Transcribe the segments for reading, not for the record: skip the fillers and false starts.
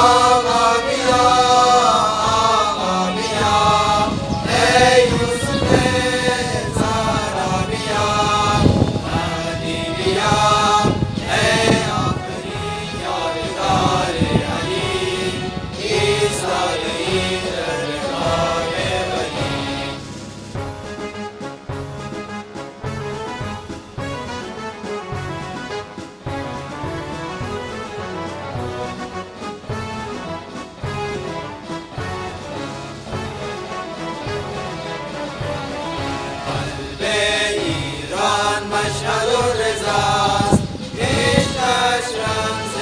آقا بیا، آقا بیا، ای یوسف زارا بیا، مهدی بیا، ای آفرین یادگار علی، ایستاده این درگاه ولی. ایران مشهد و رضاست، عشقش رمز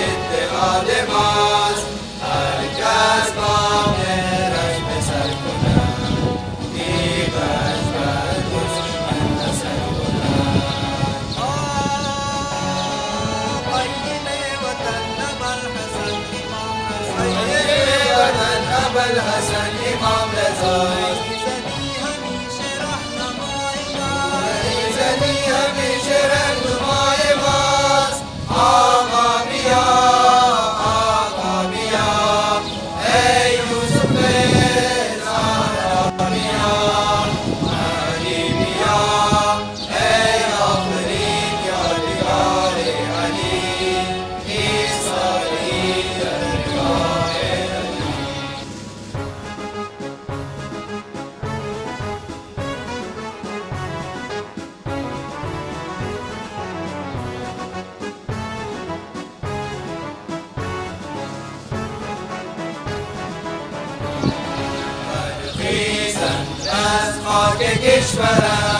اتحاد ماست. هر کس با مهرش به سر کند، تیغش بر دشمن اثر کند. قیم وطن ابوالحسن امام رضا، همیشه رهنمای ماست. آقا بیا، آقا بیا، ای یوسف زارا بیا، مهدی بیا، ای آفرین یادگار علی، ایستاده درگاه علی. برخیزند از خاک کشورم،